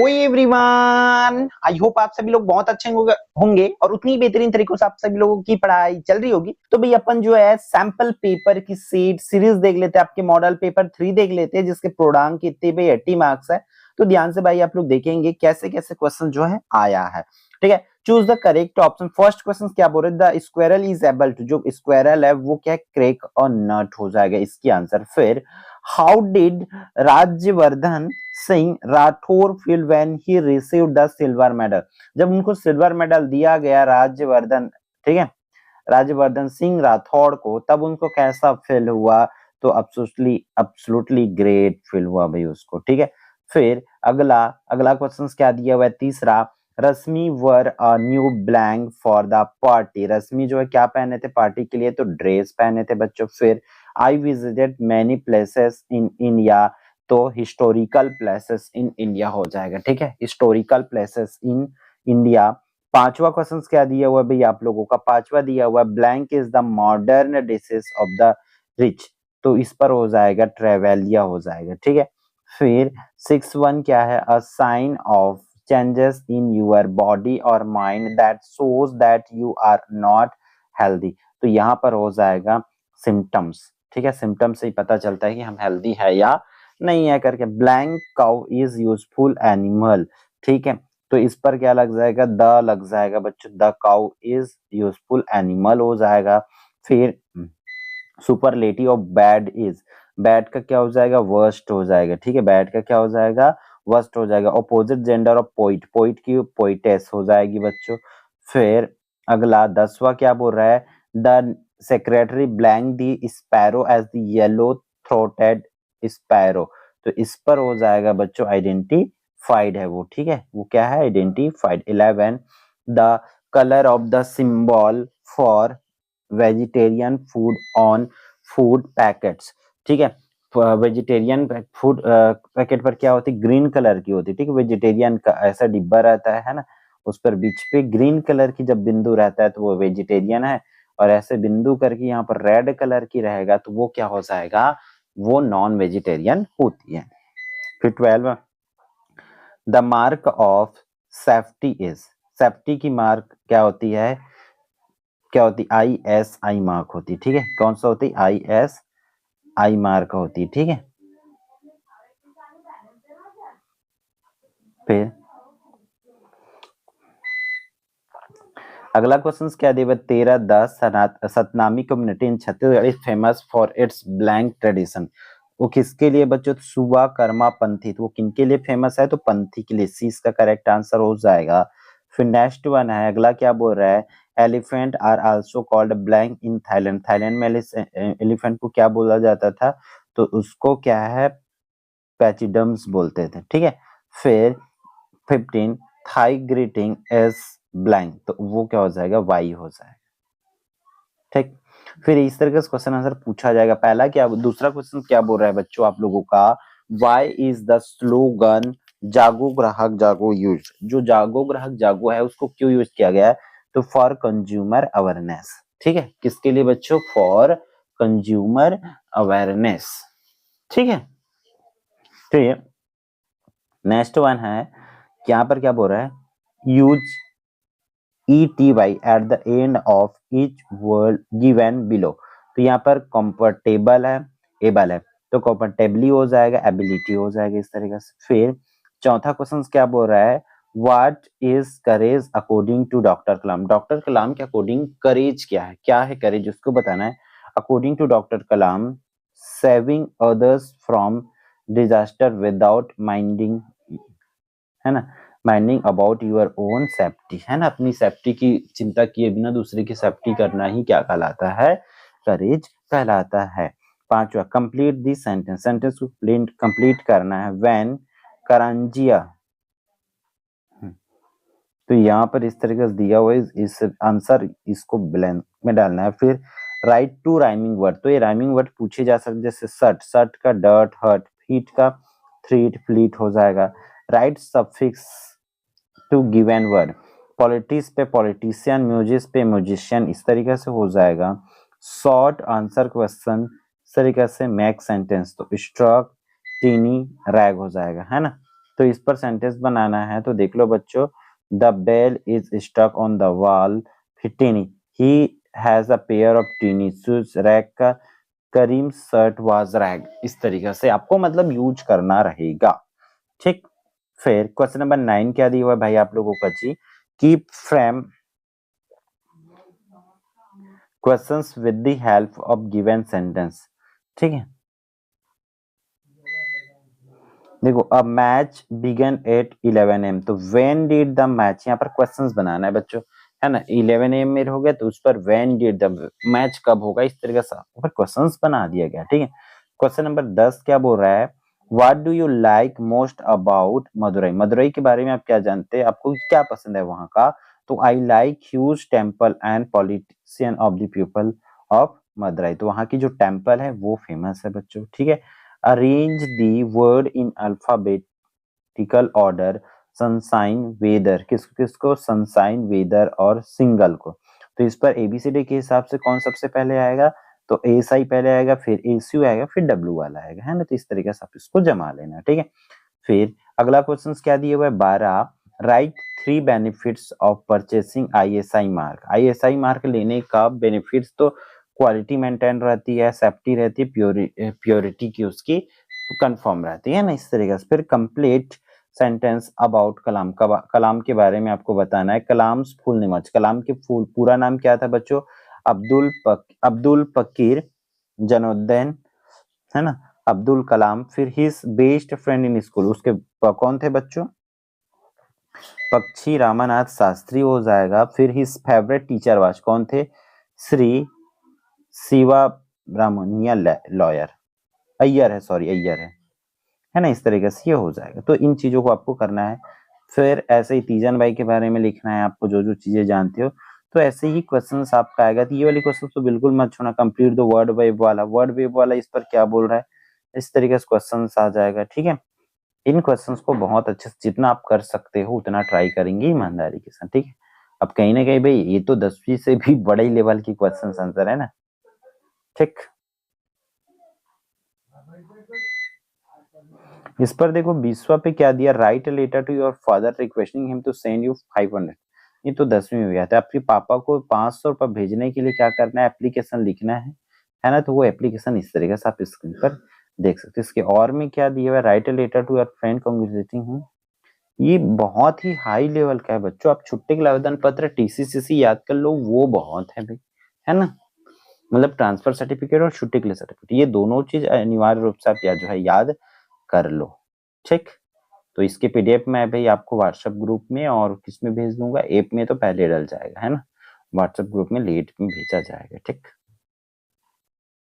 Everyone, I hope आप सभी लोग बहुत अच्छे होंगे और उतनी बेहतरीन तरीकों से आप सभी लोगों की पढ़ाई चल रही होगी। तो भाई अपन जो है सैंपल पेपर की सीट सीरीज देख लेते हैं, आपके मॉडल पेपर 3 देख लेते हैं जिसके पूर्णांक कितने भाई 80 मार्क्स है। तो ध्यान से भाई आप लोग देखेंगे कैसे कैसे क्वेश्चन जो है आया है। ठीक है, choose the correct option. First question क्या बोल रहे हैं, the squirrel is able to, जो स्क्वायरल है वो क्या क्रैक और नट हो जाएगा इसकी आंसर। फिर how did Rajyavardhan Singh Rathore feel when he received the silver medal, जब उनको सिल्वर मेडल दिया गया राज्यवर्धन, ठीक है, राज्यवर्धन सिंह राठौड़ को, तब उनको कैसा फील हुआ? तो एब्सोल्युटली ग्रेट फील हुआ भाई उसको। ठीक है, फिर अगला अगला क्वेश्चन क्या दिया हुआ है, तीसरा, Rashmi wore a new blank for the party, Rashmi जो है क्या पहने थे पार्टी के लिए? तो ड्रेस पहने थे बच्चों। फिर I visited many places in India, तो हिस्टोरिकल प्लेसेस इन इंडिया हो जाएगा। ठीक है, हिस्टोरिकल प्लेसेस इन इंडिया। पांचवा क्वेश्चन क्या दिया हुआ है भाई आप लोगों का? पांचवा दिया हुआ blank is the modern dishes of the rich, तो इस पर हो जाएगा ट्रेवेलिया हो जाएगा। ठीक है, फिर 6 1 क्या है, a sign of changes in your body और mind that shows that you are not healthy, तो यहाँ पर हो जाएगा सिम्टम्स। ठीक है, सिम्टम्स से ही पता चलता है कि हम हेल्दी है या नहीं है करके। Blank cow is useful animal, ठीक है, तो इस पर क्या लग जाएगा? द लग जाएगा बच्चों, the cow is useful animal हो जाएगा। फिर superlative of bad is, bad का क्या हो जाएगा? वर्स्ट हो जाएगा। ठीक है, बैड का क्या हो जाएगा? वर्स्ट हो जाएगा। Opposite gender of poet, poet की पोइटेस हो जाएगी बच्चों। फिर अगला 10वां क्या बोल रहा है, the secretary blank the sparrow as the yellow throated sparrow, तो इस पर हो जाएगा बच्चों आइडेंटिफाइड है वो। ठीक है, वो क्या है? Identified. 11, the colour of the symbol for vegetarian food on food packets, ठीक है, वेजिटेरियन फूड पैकेट पर क्या होती है? ग्रीन कलर की होती है। ठीक है, वेजिटेरियन का ऐसा डिब्बा रहता है ना, उस पर बीच पे ग्रीन कलर की जब बिंदु रहता है तो वो वेजिटेरियन है, और ऐसे बिंदु करके यहाँ पर रेड कलर की रहेगा तो वो क्या हो जाएगा? वो नॉन वेजिटेरियन होती है। फिर 12, the mark of safety is, safety की मार्क क्या होती है? क्या होती? ISI मार्क होती। ठीक है, कौन सा होती? ISI मार्क होती है। ठीक है, फिर अगला क्वेश्चन क्या दिया? 13, the Satnami community in Chhattisgarh is famous for its blank tradition, वो किसके लिए बच्चों? सुबा कर्मा पंथी, तो वो किनके लिए फेमस है? तो पंथी के लिए। सी इसका करेक्ट आंसर हो जाएगा। फिर नेक्स्ट वन है, अगला क्या बोल रहा है, elephant are also called blank in Thailand, Thailand में एलिफेंट को क्या बोला जाता था? तो उसको क्या है? पैचिडम्स बोलते थे। ठीक है, फिर 15, थाई ग्रीटिंग इज ब्लैंक, तो वो क्या हो जाएगा? वाई हो जाएगा। ठीक, फिर इस तरह का क्वेश्चन आंसर पूछा जाएगा। पहला क्या, दूसरा क्वेश्चन क्या बोल रहा है बच्चों आप लोगों का, वाई इज द स्लोगन जागो ग्राहक जागो यूज, जो जागो ग्राहक जागो है उसको क्यों यूज किया गया है? तो फॉर कंज्यूमर अवेयरनेस। ठीक है, किसके लिए बच्चों? For consumer awareness. ठीक है, तो ये नेक्स्ट वन है, यहाँ पर क्या बोल रहा है, use ETY at the end of each word given below, तो यहाँ पर कंफर्टेबल है, एबल है, तो कंफर्टेबली हो जाएगा, एबिलिटी हो जाएगा इस तरीके से। फिर चौथा क्वेश्चन क्या बोल रहा है, what is courage according to doctor Kalam, doctor Kalam के अकॉर्डिंग करेज क्या है? क्या है करेज, उसको बताना है। According to doctor Kalam, saving others from disaster without minding, है ना, minding about your own safety, है ना, अपनी सेफ्टी की चिंता किए बिना दूसरे की सेफ्टी करना ही क्या कहलाता है? करेज कहलाता है। पांचवा, कंप्लीट दी सेंटेंस, सेंटेंस को कंप्लीट करना है। व्हेन करंजिया, तो यहाँ पर इस तरीके से दिया हुआ है, इस आंसर इसको ब्लैंक में डालना है। फिर राइट टू राइमिंग वर्ड, तो ये राइमिंग वर्ड पूछे जा सकते, जैसे शर्ट, शर्ट का डर्ट हर्ट, फीट का थ्रीट फ्लीट हो जाएगा। Write suffix to given word, politics पे पॉलिटिशियन, म्यूजिक पे म्यूजिशियन, इस तरीके से हो जाएगा। शॉर्ट आंसर क्वेश्चन इस तरीके से, मेक सेंटेंस, तो स्ट्रक टीनी रैग हो जाएगा, है ना। तो इस पर सेंटेंस बनाना है। तो देख लो बच्चों, the bell is stuck on the wall, फिर टेनी, he has a pair of tiny shoes, रैग का करीम शर्ट वाज रैग। इस तरीके से आपको मतलब यूज करना रहेगा, ठीक। फिर क्वेश्चन नंबर 9 क्या दिया हुआ है भाई आप लोगों का जी, keep frame questions with the help of given sentence, ठीक है। देखो, a match began at 11 am, तो व्हेन डिड द मैच, यहाँ पर क्वेश्चंस बनाना है बच्चों, है ना। 11 am में हो गया तो उस पर व्हेन डिड द मैच कब होगा, इस तरीके से ऊपर क्वेश्चंस बना दिया गया, ठीक है। क्वेश्चन नंबर 10 क्या बोल रहा है, what do you like most about Madurai, Madurai के बारे में आप क्या जानते हैं, आपको क्या पसंद है वहां का। तो I like huge temple and politician of the people of Madurai, तो वहां की जो टेम्पल है वो फेमस है बच्चों, ठीक है। Arrange the word in alphabetical order, sunshine weather, किसको किसको, सनसाइन वेदर और सिंगल को। तो इस पर एबीसीडी के हिसाब से कौन सबसे पहले आएगा, तो एस आई पहले आएगा, फिर एसयू आएगा, फिर डब्ल्यू वाला आएगा, है ना। तो इस तरीके से आप इसको जमा लेना, ठीक है। फिर अगला क्वेश्चन क्या दिया हुआ है 12, right 3 benefits of purchasing ISI mark, ISI mark लेने का बेनिफिट्स, तो क्वालिटी मेंटेन रहती है, सेफ्टी रहती है, प्योरिटी की उसकी कंफर्म रहती है ना, इस तरीके से। फिर कंप्लीट सेंटेंस अबाउट कलाम, कलाम के बारे में आपको बताना है। कलाम्स फुल नेम, कलाम के फुल पूरा नाम क्या था बच्चों, अब्दुल फकीर जनउद्दीन, है ना, अब्दुल कलाम। फिर his best friend in school, उसके कौन थे बच्चों, पक्षी रामानाथ शास्त्री हो जाएगा। फिर हिज फेवरेट टीचर वाज, कौन थे, श्री शिवा ब्राह्मणिया लॉयर, अय्यर है, सॉरी अय्यर है ना, इस तरीके से ये हो जाएगा। तो इन चीजों को आपको करना है। फिर ऐसे ही तीजन भाई के बारे में लिखना है आपको, जो जो चीजें जानते हो। तो ऐसे ही क्वेश्चन आपका आएगा। तो ये वाली क्वेश्चन तो बिल्कुल मत छोड़ना, कंप्लीट द वर्ड वेव वाला, वर्ड वेव वाला इस पर क्या बोल रहा है, इस तरीके से क्वेश्चन आ जाएगा, ठीक है। इन क्वेश्चंस को बहुत अच्छे से जितना आप कर सकते हो उतना ट्राई करेंगे ईमानदारी के साथ, ठीक है। अब कहीं ना कहीं भाई ये तो 10वीं से भी बड़े लेवल की क्वेश्चन आंसर है ना, ठीक। इस पर देखो 20वां पे क्या दिया, write letter to your father requesting him to send you 500, ये तो 10वीं में गया था। आपके पापा को 500 रुपए भेजने के लिए क्या करना है, एप्लीकेशन लिखना है ना। तो वो एप्लीकेशन इस तरीके से आप स्क्रीन पर देख सकते हैं। इसके और में क्या दिया हुआ है, write letter to your friend congratulating him, ये बहुत ही हाई लेवल का है बच्चों। आप छुट्टी के आवेदन पत्र टीसीसीसी याद कर लो, वो बहुत है भाई, है ना। मतलब ट्रांसफर सर्टिफिकेट और छुट्टी के लिए सर्टिफिकेट, ये दोनों चीज अनिवार्य रूप से आप जो है याद कर लो, ठीक। तो इसके पीडीएफ मैं भाई आपको व्हाट्सएप ग्रुप में और किसमें भेज दूंगा, ऐप में तो पहले डल जाएगा, है ना, व्हाट्सएप ग्रुप में लेट में भेजा जाएगा, ठीक।